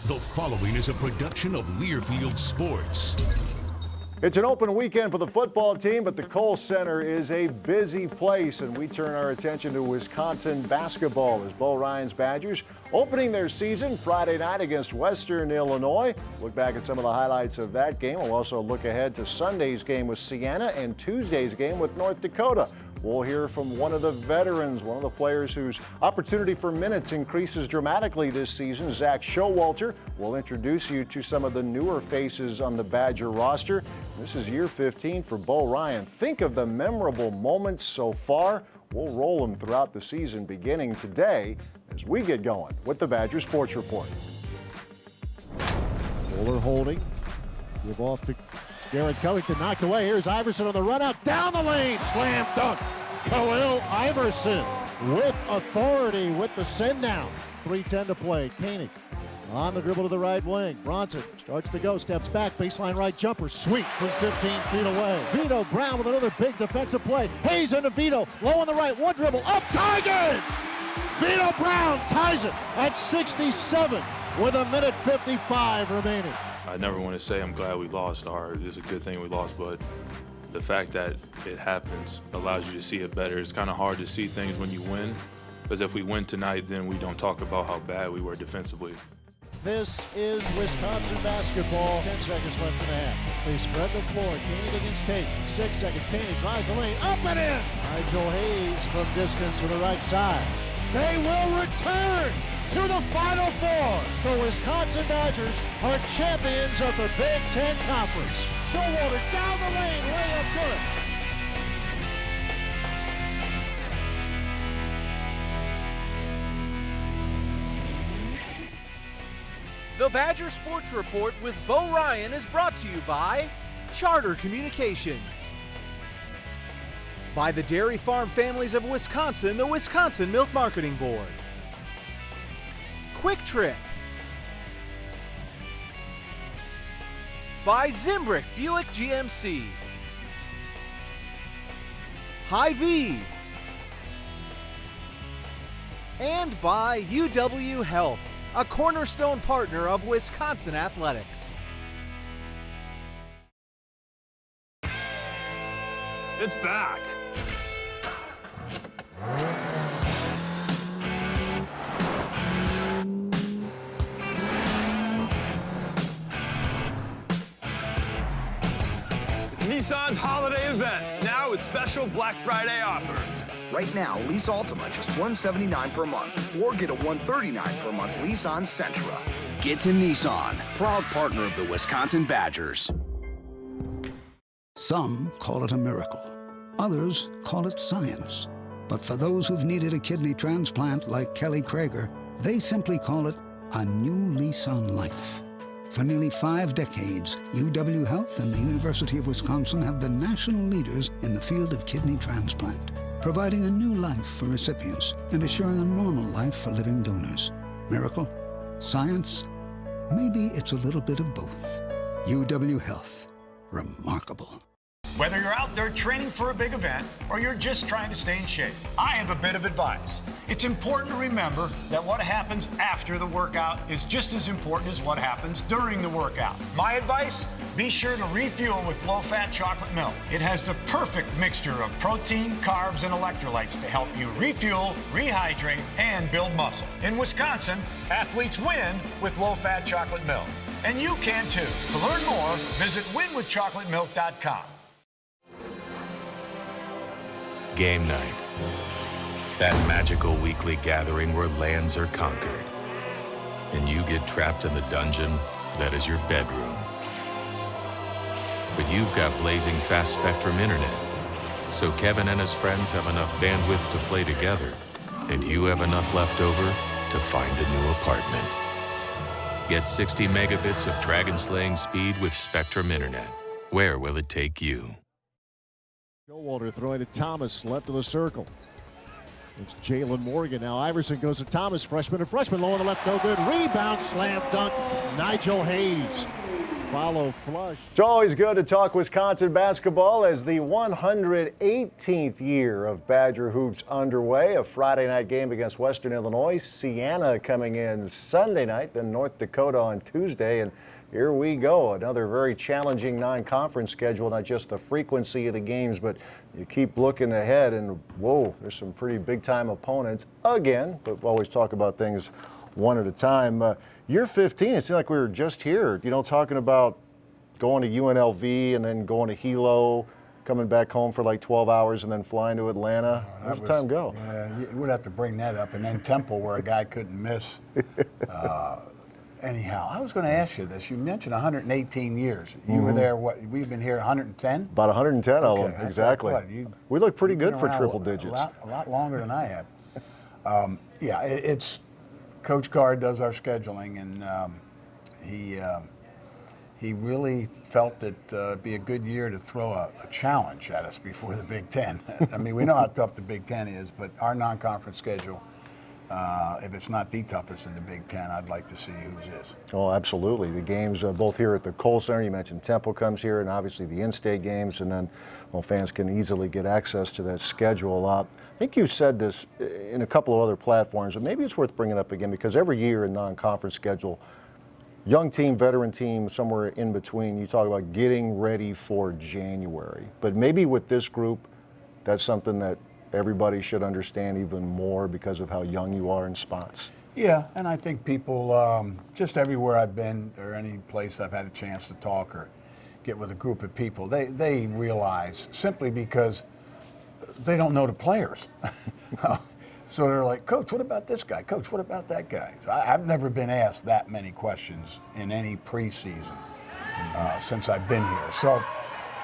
The following is a production of Learfield Sports. It's an open weekend for the football team, but the Kohl Center is a busy place, and we turn our attention to Wisconsin basketball as Bo Ryan's Badgers opening their season Friday night against Western Illinois. Look back at some of the highlights of that game. We'll also look ahead to Sunday's game with Siena and Tuesday's game with North Dakota. We'll hear from one of the veterans, one of the players whose opportunity for minutes increases dramatically this season, Zak Showalter. We'll introduce you to some of the newer faces on the Badger roster. This is year 15 for Bo Ryan. Think of the memorable moments so far. We'll roll them throughout the season beginning today as we get going with the Badger Sports Report. Fuller holding. Give off to Garrett Covington, knocked away. Here's Iverson on the run out, down the lane, slam dunk. Khalil Iverson with authority with the send down. 3:10 to play. Koenig on the dribble to the right wing. Bronson starts to go, steps back, baseline right jumper, sweet from 15 feet away. Vito Brown with another big defensive play. Hayes into Vito, low on the right, one dribble, up, ties it! Vito Brown ties it at 67 with 1:55 remaining. I never want to say I'm glad we lost, or it's a good thing we lost, but the fact that it happens allows you to see it better. It's kind of hard to see things when you win, because if we win tonight, then we don't talk about how bad we were defensively. This is Wisconsin basketball. 10 seconds left in the half. They spread the floor. Koenig against Tate. 6 seconds. Koenig drives the lane. Up and in. Nigel Hayes from distance to the right side. They will return to the Final Four. The Wisconsin Badgers are champions of the Big Ten Conference. Showalter down the lane. Layup good. The Badger Sports Report with Bo Ryan is brought to you by Charter Communications. By the Dairy Farm Families of Wisconsin, the Wisconsin Milk Marketing Board. Quick Trip. By Zimbrick Buick GMC. Hy-Vee. And by UW Health, a cornerstone partner of Wisconsin athletics. It's back. It's Nissan's holiday event, now with special Black Friday offers. Right now, lease Altima just $179 per month, or get a $139 per month lease on Sentra. Get to Nissan, proud partner of the Wisconsin Badgers. Some call it a miracle. Others call it science. But for those who've needed a kidney transplant like Kelly Krager, they simply call it a new lease on life. For nearly 5 decades, UW Health and the University of Wisconsin have been national leaders in the field of kidney transplant, providing a new life for recipients and assuring a normal life for living donors. Miracle? Science? Maybe it's a little bit of both. UW Health. Remarkable. Whether you're out there training for a big event or you're just trying to stay in shape, I have a bit of advice. It's important to remember that what happens after the workout is just as important as what happens during the workout. My advice? Be sure to refuel with low-fat chocolate milk. It has the perfect mixture of protein, carbs, and electrolytes to help you refuel, rehydrate, and build muscle. In Wisconsin, athletes win with low-fat chocolate milk. And you can too. To learn more, visit winwithchocolatemilk.com. Game night. That magical weekly gathering where lands are conquered. And you get trapped in the dungeon that is your bedroom. But you've got blazing fast Spectrum internet. So Kevin and his friends have enough bandwidth to play together. And you have enough left over to find a new apartment. Get 60 megabits of dragon-slaying speed with Spectrum internet. Where will it take you? Showalter throwing to Thomas, left of the circle. It's Jalen Morgan. Now Iverson goes to Thomas, freshman low on the left, no good. Rebound, slam dunk, Nigel Hayes. follow flush. It's always good to talk Wisconsin basketball as the 118th year of Badger Hoops underway. A Friday night game against Western Illinois. Siena coming in Sunday night, then North Dakota on Tuesday. And here we go, another very challenging non-conference schedule, not just the frequency of the games, but you keep looking ahead and, whoa, there's some pretty big-time opponents again, but we'll always talk about things one at a time. Year 15, it seemed like we were just here, talking about going to UNLV and then going to Hilo, coming back home for like 12 hours and then flying to Atlanta. How's the time go? Yeah, you would have to bring that up. And then Temple, where a guy couldn't miss. Anyhow, I was going to ask you this. You mentioned 118 years. You were there, we've been here 110? About 110 of them, exactly. We look pretty good for triple digits. A lot longer than I have. Yeah, it's Coach Guard does our scheduling, and he really felt that it'd be a good year to throw a challenge at us before the Big Ten. I mean, we know how tough the Big Ten is, but our non-conference schedule, if it's not the toughest in the Big Ten, I'd like to see whose is. Oh, absolutely. The games both here at the Kohl Center, you mentioned Temple comes here, and obviously the in-state games, and then fans can easily get access to that schedule. I think you said this in a couple of other platforms, but maybe it's worth bringing up again because every year in non-conference schedule, young team, veteran team, somewhere in between, you talk about getting ready for January. But maybe with this group, that's something that everybody should understand even more because of how young you are in spots. Yeah, and I think people, just everywhere I've been or any place I've had a chance to talk or get with a group of people, they realize simply because they don't know the players. So they're like, Coach, what about this guy? Coach, what about that guy? So I've never been asked that many questions in any preseason since I've been here. So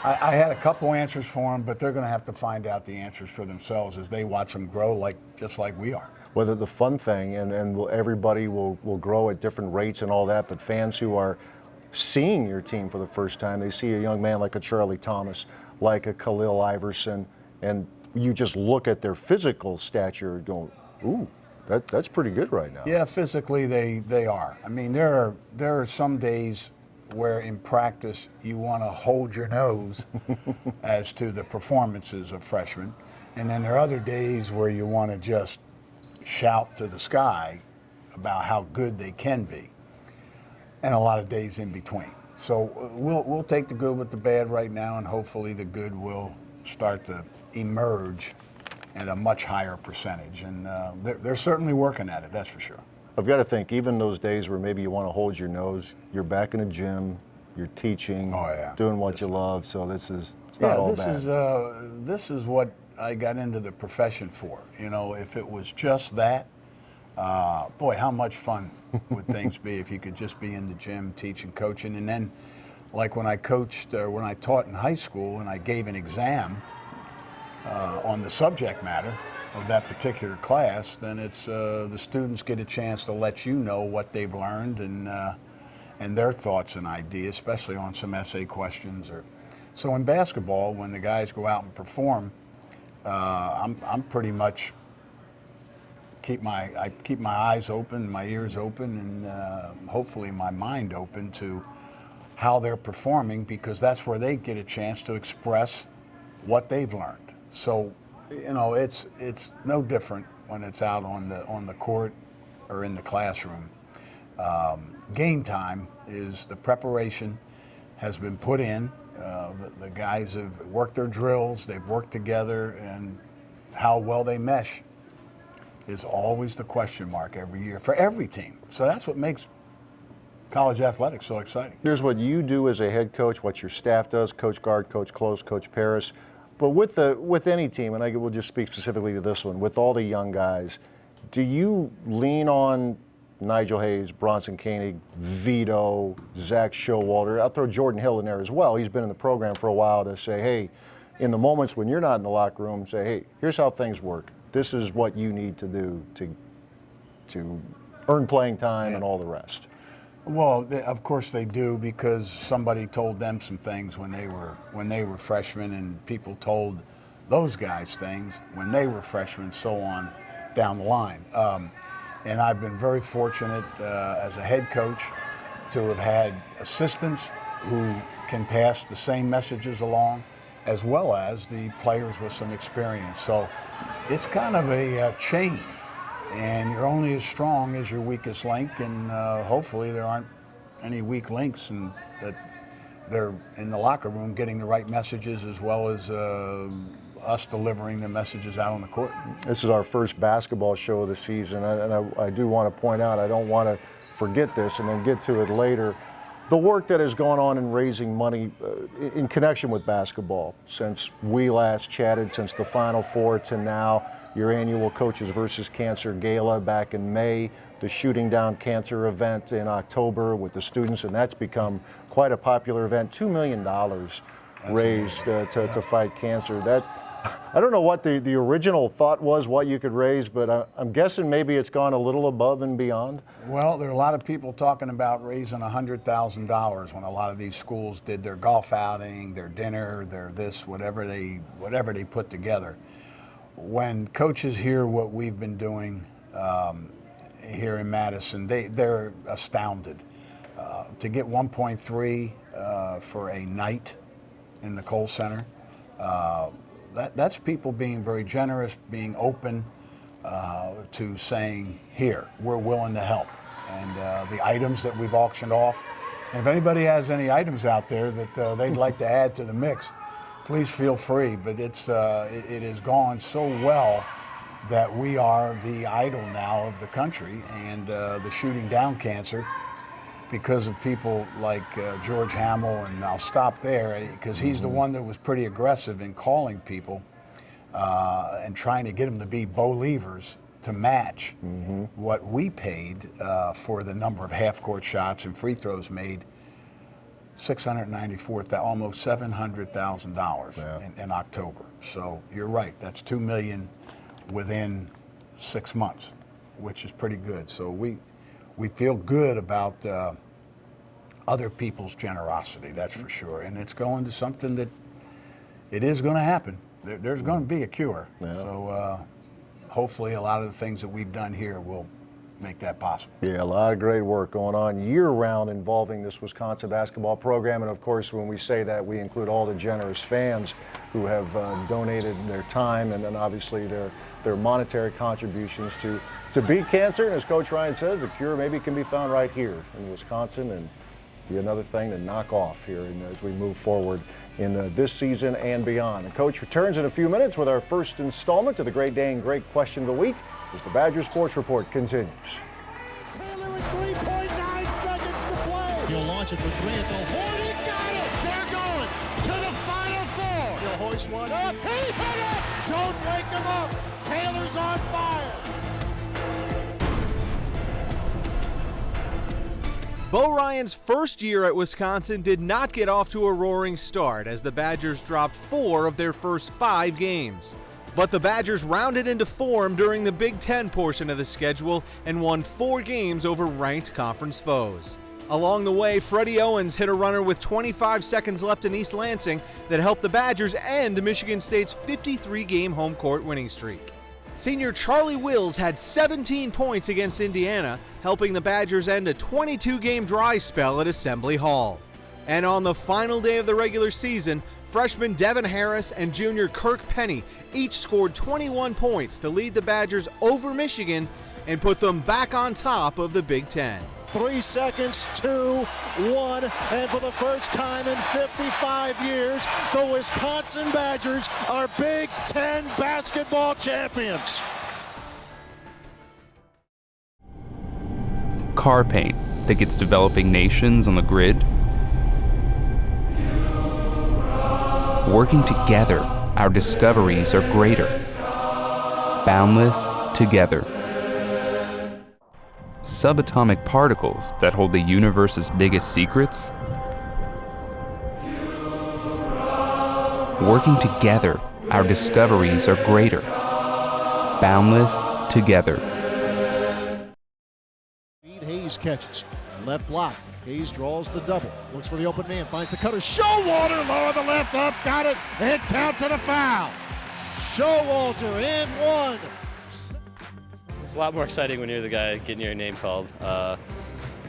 I had a couple answers for them, but they're going to have to find out the answers for themselves as they watch them grow just like we are. Whether the fun thing, and everybody will grow at different rates and all that, but fans who are seeing your team for the first time, they see a young man like a Charlie Thomas, like a Khalil Iverson, and you just look at their physical stature going, ooh, that's pretty good right now. Yeah, physically they are. I mean, there are some days where in practice you want to hold your nose as to the performances of freshmen. And then there are other days where you want to just shout to the sky about how good they can be. And a lot of days in between. So we'll take the good with the bad right now, and hopefully the good will start to emerge at a much higher percentage. And they're certainly working at it, that's for sure. I've got to think, even those days where maybe you want to hold your nose, you're back in a gym, you're teaching, doing what you love, so it's not all bad. This is what I got into the profession for. If it was just that, boy, how much fun would things be if you could just be in the gym teaching, coaching, and then like when I coached, when I taught in high school and I gave an exam on the subject matter of that particular class, then it's the students get a chance to let you know what they've learned and their thoughts and ideas, especially on some essay questions. So in basketball, when the guys go out and perform, I'm pretty much I keep my eyes open, my ears open, and hopefully my mind open to how they're performing, because that's where they get a chance to express what they've learned. So, it's no different when it's out on the court or in the classroom. Game time is the preparation has been put in. The guys have worked their drills, they've worked together, and how well they mesh is always the question mark every year for every team. So that's what makes college athletics so exciting. Here's what you do as a head coach, what your staff does, Coach Guard, Coach Close, Coach Paris. But with any team, and I will just speak specifically to this one, with all the young guys, do you lean on Nigel Hayes, Bronson Koenig, Vito, Zak Showalter? I'll throw Jordan Hill in there as well. He's been in the program for a while to say, hey, in the moments when you're not in the locker room, say, hey, here's how things work. This is what you need to do to earn playing time and all the rest. Well, of course they do, because somebody told them some things when they were freshmen, and people told those guys things when they were freshmen, so on down the line. And I've been very fortunate as a head coach to have had assistants who can pass the same messages along, as well as the players with some experience. So it's kind of a chain, and you're only as strong as your weakest link, and hopefully there aren't any weak links, and that they're in the locker room getting the right messages, as well as us delivering the messages out on the court. This is our first basketball show of the season, and I do want to point out, I don't want to forget this and then get to it later, the work that has gone on in raising money in connection with basketball since we last chatted, since the Final Four to now, your annual Coaches versus Cancer Gala back in May, the Shooting Down Cancer event in October with the students, and that's become quite a popular event. $2 million raised to fight cancer. That, I don't know what the original thought was, what you could raise, but I'm guessing maybe it's gone a little above and beyond. Well, there are a lot of people talking about raising $100,000 when a lot of these schools did their golf outing, their dinner, their this, whatever they put together. When coaches hear what we've been doing here in Madison, they're astounded. To get 1.3 for a night in the Kohl Center, that's people being very generous, being open to saying, here, we're willing to help. And the items that we've auctioned off, and if anybody has any items out there that they'd like to add to the mix, please feel free. But it has gone so well that we are the idol now of the country, and the Shooting Down Cancer, because of people like George Hamill, and I'll stop there because he's the one that was pretty aggressive in calling people and trying to get them to be believers to match what we paid for the number of half-court shots and free throws made. Almost $700,000 in October. So you're right, that's $2 million within 6 months, which is pretty good. So we feel good about other people's generosity, that's for sure. And it's going to something that it is going to happen. There's going to be a cure. Yeah. So hopefully a lot of the things that we've done here will make that possible. Yeah, a lot of great work going on year-round involving this Wisconsin basketball program. And of course, when we say that, we include all the generous fans who have donated their time and then obviously their monetary contributions to beat cancer. And as Coach Ryan says, the cure maybe can be found right here in Wisconsin, and be another thing to knock off here as we move forward in this season and beyond. The Coach returns in a few minutes with our first installment of the Great Dane Great Question of the Week as the Badger Sports Report continues. Taylor with 3.9 seconds to play. He'll launch it for three and go. Horty got it. They're going to the Final Four. He'll hoist one up. He hit it. Don't wake him up. Taylor's on fire. Bo Ryan's first year at Wisconsin did not get off to a roaring start as the Badgers dropped 4 of their first 5 games. But the Badgers rounded into form during the Big Ten portion of the schedule and won 4 games over ranked conference foes. Along the way, Freddie Owens hit a runner with 25 seconds left in East Lansing that helped the Badgers end Michigan State's 53-game home court winning streak. Senior Charlie Wills had 17 points against Indiana, helping the Badgers end a 22-game dry spell at Assembly Hall. And on the final day of the regular season, freshman Devin Harris and junior Kirk Penny each scored 21 points to lead the Badgers over Michigan and put them back on top of the Big Ten. 3 seconds, 2, 1, and for the first time in 55 years, the Wisconsin Badgers are Big Ten basketball champions. Car paint that gets developing nations on the grid. Working together, our discoveries are greater. Boundless together. Subatomic particles that hold the universe's biggest secrets. Working together, our discoveries are greater. Boundless together. Hayes catches. Left block. Hayes draws the double. Looks for the open man. Finds the cutter. Showalter lower the left up. Got it. It counts and a foul. Showalter in 1. It's a lot more exciting when you're the guy getting your name called.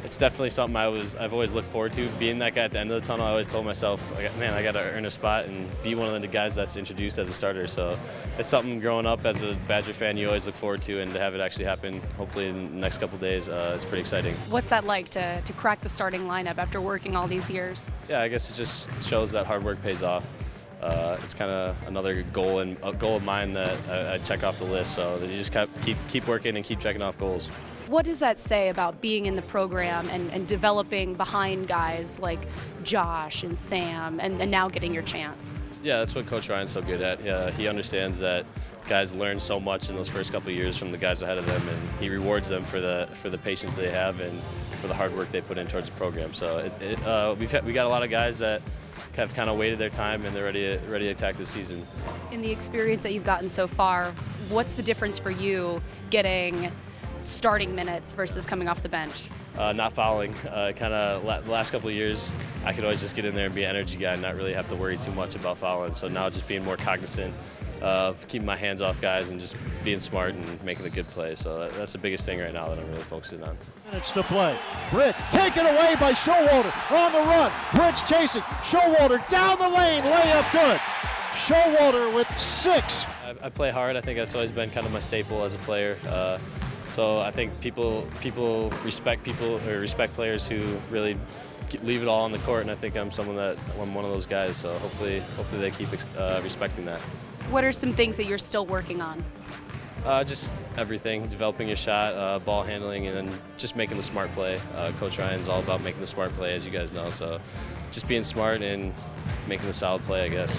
it's definitely something I've always looked forward to. Being that guy at the end of the tunnel, I always told myself, man, I got to earn a spot and be one of the guys that's introduced as a starter. So it's something growing up as a Badger fan you always look forward to, and to have it actually happen, hopefully in the next couple of days, it's pretty exciting. What's that like to crack the starting lineup after working all these years? Yeah, I guess it just shows that hard work pays off. It's kind of another goal of mine that I check off the list. So that you just keep working and keep checking off goals. What does that say about being in the program and developing behind guys like Josh and Sam and now getting your chance? Yeah, that's what Coach Ryan's so good at. Yeah, he understands that guys learn so much in those first couple of years from the guys ahead of them, and he rewards them for the patience they have and for the hard work they put in towards the program. So we got a lot of guys that have kind of waited their time and they're ready to attack this season. In the experience that you've gotten so far, what's the difference for you getting starting minutes versus coming off the bench? Not fouling. Kind of the last couple of years, I could always just get in there and be an energy guy and not really have to worry too much about fouling. So now just being more cognizant of keeping my hands off guys and just being smart and making a good play. So that's the biggest thing right now that I'm really focusing on. Minutes to play. Britt taken away by Showalter on the run. Britt's chasing. Showalter down the lane. Layup good. Showalter with 6. I play hard. I think that's always been kind of my staple as a player. So I think people respect players who really leave it all on the court, and I think I'm one of those guys. So hopefully they keep respecting that. What are some things that you're still working on? Just everything, developing your shot, ball handling, and then just making the smart play. Coach Ryan's all about making the smart play, as you guys know. So just being smart and making the solid play, I guess.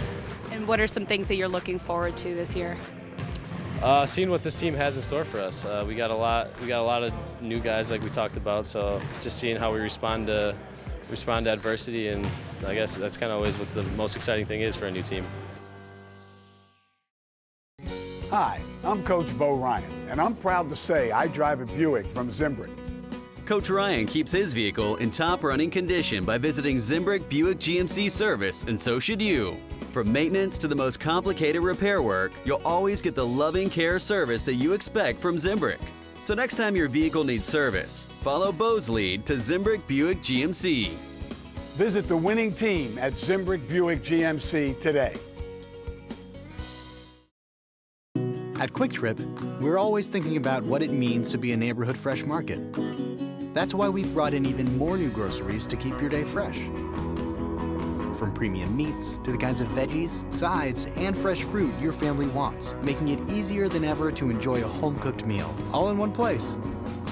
And what are some things that you're looking forward to this year? Seeing what this team has in store for us. We got a lot of new guys, like we talked about. So just seeing how we respond to adversity, and I guess that's kind of always what the most exciting thing is for a new team. Hi, I'm Coach Bo Ryan, and I'm proud to say I drive a Buick from Zimbrick. Coach Ryan keeps his vehicle in top running condition by visiting Zimbrick Buick GMC service, and so should you. From maintenance to the most complicated repair work, you'll always get the loving care service that you expect from Zimbrick. So next time your vehicle needs service, follow Bo's lead to Zimbrick Buick GMC. Visit the winning team at Zimbrick Buick GMC today. At Quick Trip, we're always thinking about what it means to be a neighborhood fresh market. That's why we've brought in even more new groceries to keep your day fresh. From premium meats to the kinds of veggies, sides, and fresh fruit your family wants, making it easier than ever to enjoy a home-cooked meal, all in one place.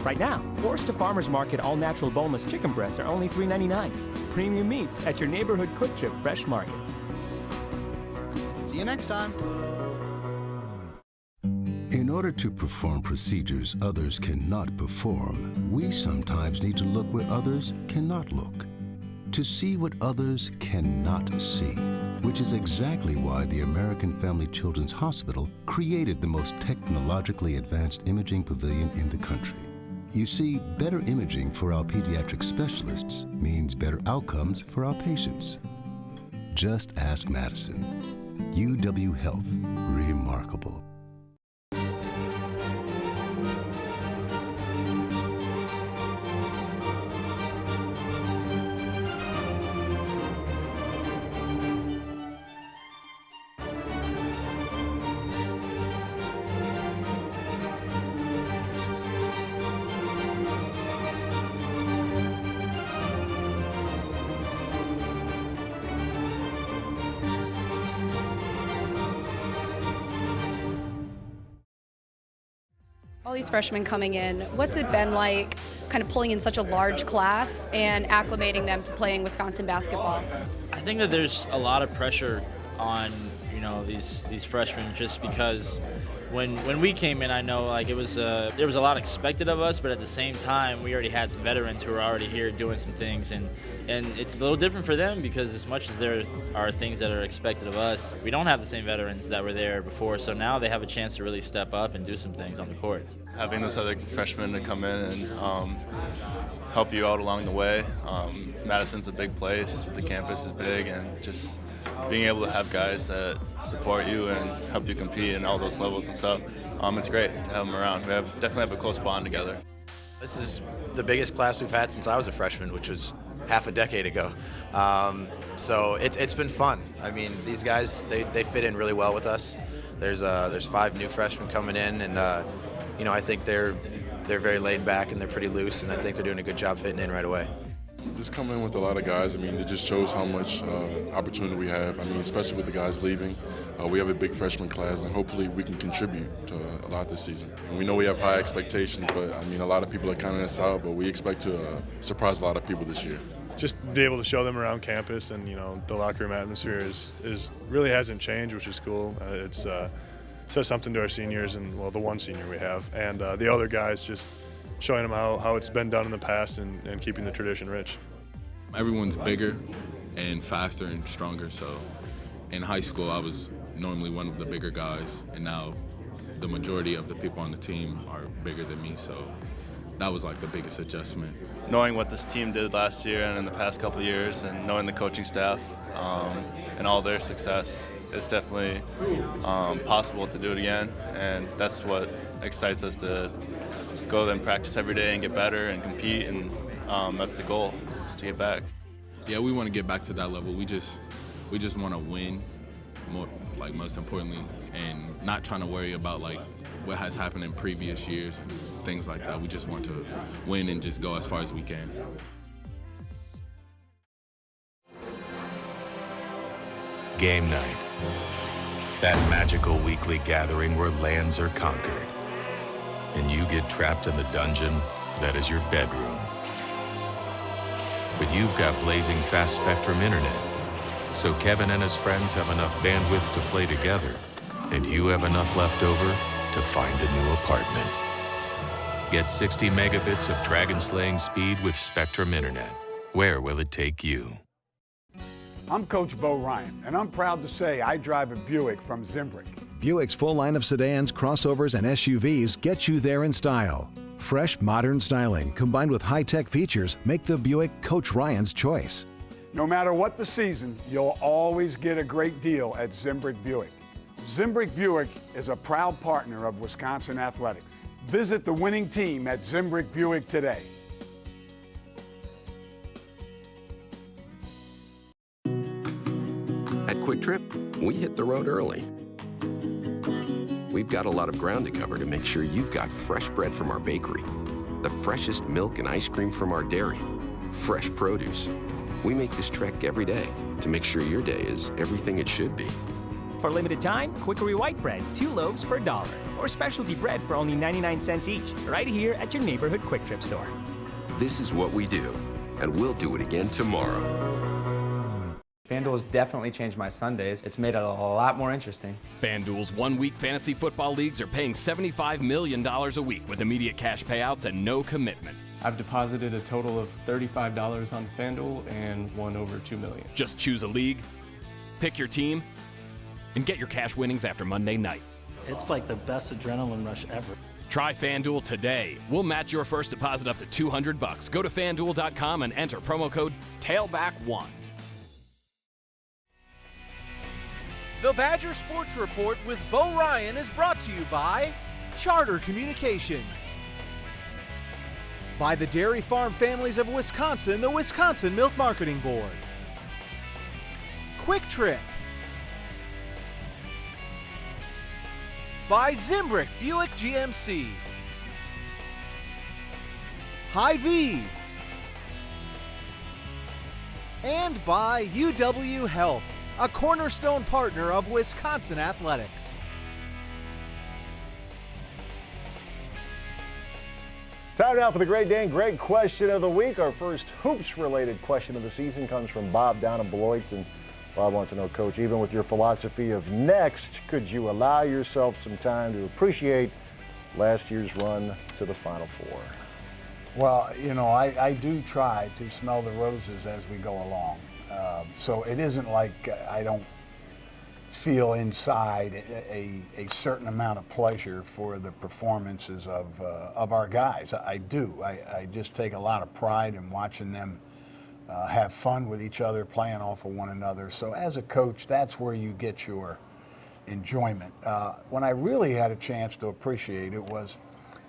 Right now, Forest to Farmers Market all-natural boneless chicken breasts are only $3.99. Premium meats at your neighborhood Quick Trip Fresh Market. See you next time. In order to perform procedures others cannot perform, we sometimes need to look where others cannot look. To see what others cannot see, which is exactly why the American Family Children's Hospital created the most technologically advanced imaging pavilion in the country. You see, better imaging for our pediatric specialists means better outcomes for our patients. Just ask Madison. UW Health, remarkable. All these freshmen coming in, what's it been like kind of pulling in such a large class and acclimating them to playing Wisconsin basketball? I think that there's a lot of pressure on, these freshmen just because when we came in, I know there was a lot expected of us, but at the same time, we already had some veterans who were already here doing some things, and it's a little different for them because as much as there are things that are expected of us, we don't have the same veterans that were there before, so now they have a chance to really step up and do some things on the court. Having those other freshmen to come in and help you out along the way. Madison's a big place, the campus is big, and just being able to have guys that support you and help you compete in all those levels and stuff, it's great to have them around. We definitely have a close bond together. This is the biggest class we've had since I was a freshman, which was half a decade ago. So it's been fun. I mean, these guys, they fit in really well with us. There's 5 new freshmen coming in, and I think they're very laid back and they're pretty loose, and I think they're doing a good job fitting in right away. Just coming in with a lot of guys, I mean, it just shows how much opportunity we have. I mean, especially with the guys leaving. We have a big freshman class, and hopefully we can contribute to a lot this season. And we know we have high expectations, but I mean, a lot of people are counting us out, but we expect to surprise a lot of people this year. Just be able to show them around campus, and the locker room atmosphere is really hasn't changed, which is cool. It's says something to our seniors, and the one senior we have, and the other guys, just showing them how it's been done in the past and keeping the tradition rich. Everyone's bigger and faster and stronger, so in high school I was normally one of the bigger guys, and now the majority of the people on the team are bigger than me, so that was like the biggest adjustment. Knowing what this team did last year and in the past couple of years, and knowing the coaching staff and all their success, it's definitely possible to do it again, and that's what excites us to go and practice every day and get better and compete, and that's the goal, is to get back. Yeah, we want to get back to that level. We just want to win, most importantly, and not trying to worry about what has happened in previous years and things like that. We just want to win and just go as far as we can. Game night. That magical weekly gathering where lands are conquered, and you get trapped in the dungeon that is your bedroom. But you've got blazing fast spectrum internet, so Kevin and his friends have enough bandwidth to play together, and you have enough left over to find a new apartment. Get 60 megabits of dragon-slaying speed with Spectrum Internet. Where will it take you? I'm Coach Bo Ryan, and I'm proud to say I drive a Buick from Zimbrick. Buick's full line of sedans, crossovers, and SUVs get you there in style. Fresh, modern styling combined with high-tech features make the Buick Coach Ryan's choice. No matter what the season, you'll always get a great deal at Zimbrick Buick. Zimbrick Buick is a proud partner of Wisconsin Athletics. Visit the winning team at Zimbrick Buick today. At Quick Trip, we hit the road early. We've got a lot of ground to cover to make sure you've got fresh bread from our bakery, the freshest milk and ice cream from our dairy, fresh produce. We make this trek every day to make sure your day is everything it should be. For limited time, Quickery White Bread, 2 loaves for $1, or specialty bread for only 99 cents each, right here at your neighborhood Quick Trip store. This is what we do, and we'll do it again tomorrow. FanDuel has definitely changed my Sundays. It's made it a lot more interesting. FanDuel's one-week fantasy football leagues are paying $75 million a week with immediate cash payouts and no commitment. I've deposited a total of $35 on FanDuel and won over $2 million. Just choose a league, pick your team, and get your cash winnings after Monday night. It's like the best adrenaline rush ever. Try FanDuel today. We'll match your first deposit up to $200. Go to FanDuel.com and enter promo code TAILBACK1. The Badger Sports Report with Bo Ryan is brought to you by Charter Communications, by the Dairy Farm Families of Wisconsin, the Wisconsin Milk Marketing Board, Quick Trip, by Zimbrick Buick GMC, Hy-Vee, and by UW Health, a cornerstone partner of Wisconsin Athletics. Time now for the Great Dane Great Question of the Week. Our first hoops-related question of the season comes from Bob down in Beloit. And Bob wants to know, Coach, even with your philosophy of next, could you allow yourself some time to appreciate last year's run to the Final Four? Well, I do try to smell the roses as we go along. So it isn't like I don't feel inside a certain amount of pleasure for the performances of our guys. I do. I just take a lot of pride in watching them have fun with each other, playing off of one another. So as a coach, that's where you get your enjoyment. When I really had a chance to appreciate it was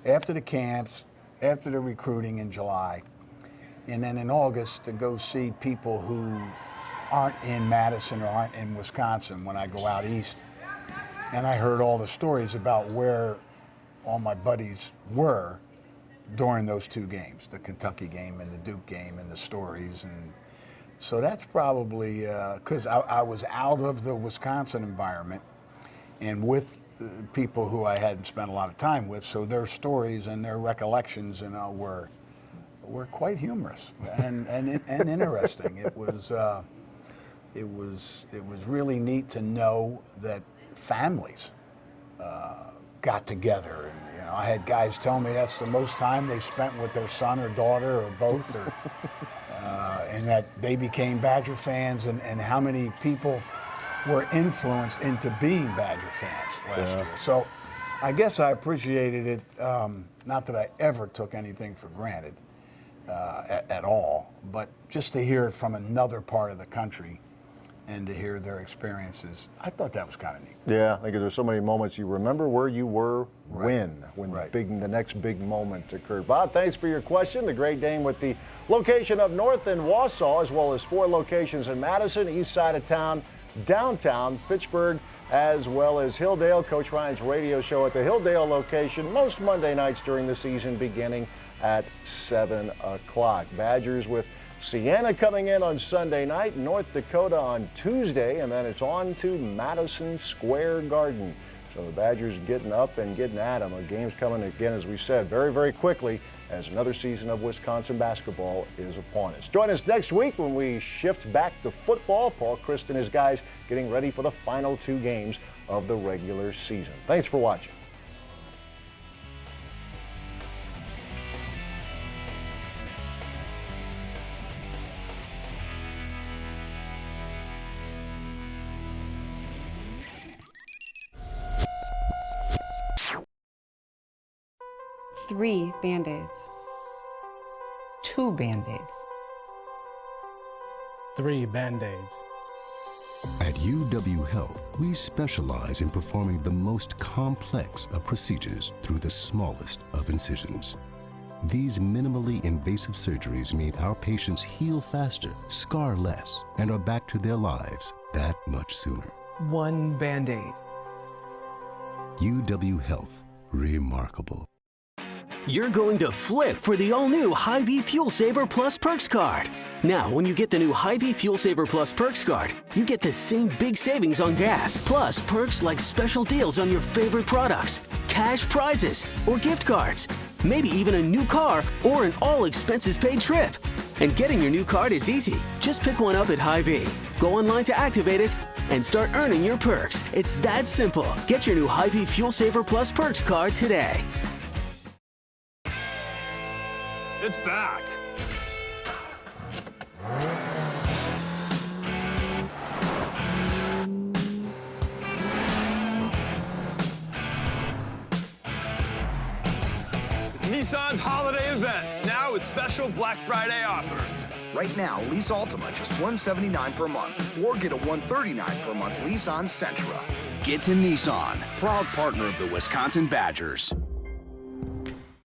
after the camps, after the recruiting in July, and then in August to go see people who aren't in Madison or aren't in Wisconsin when I go out east. And I heard all the stories about where all my buddies were during those two games, the Kentucky game and the Duke game, and the stories. And so that's probably, because I was out of the Wisconsin environment and with people who I hadn't spent a lot of time with, so their stories and their recollections, were quite humorous and interesting. It was really neat to know that families got together, and I had guys tell me that's the most time they spent with their son or daughter or both, or and that they became Badger fans, and how many people were influenced into being Badger fans last year. So I guess I appreciated it, not that I ever took anything for granted at all, but just to hear it from another part of the country and to hear their experiences, I thought that was kind of neat. Yeah, I think there's so many moments you remember where you were when the next big moment occurred. Bob, thanks for your question. The Great Dane with the location up north in Wausau, as well as 4 locations in Madison, east side of town, downtown, Fitchburg, as well as Hilldale. Coach Ryan's radio show at the Hilldale location most Monday nights during the season, beginning at 7 o'clock. Badgers with Siena coming in on Sunday night, North Dakota on Tuesday, and then it's on to Madison Square Garden. So the Badgers getting up and getting at them. A game's coming again, as we said, very, very quickly, as another season of Wisconsin basketball is upon us. Join us next week when we shift back to football. Paul Christ and his guys getting ready for the final 2 games of the regular season. Thanks for watching. Three Band-Aids. 2 Band-Aids. 3 Band-Aids. At UW Health, we specialize in performing the most complex of procedures through the smallest of incisions. These minimally invasive surgeries mean our patients heal faster, scar less, and are back to their lives that much sooner. 1 Band-Aid. UW Health, remarkable. You're going to flip for the all-new Hy-Vee Fuel Saver Plus Perks card. Now, when you get the new Hy-Vee Fuel Saver Plus Perks card, you get the same big savings on gas, plus perks like special deals on your favorite products, cash prizes, or gift cards, maybe even a new car or an all-expenses-paid trip. And getting your new card is easy. Just pick one up at Hy-Vee. Go online to activate it and start earning your perks. It's that simple. Get your new Hy-Vee Fuel Saver Plus Perks card today. It's back. It's Nissan's holiday event, now with special Black Friday offers. Right now, lease Altima just $179 per month, or get a $139 per month lease on Sentra. Get to Nissan, proud partner of the Wisconsin Badgers.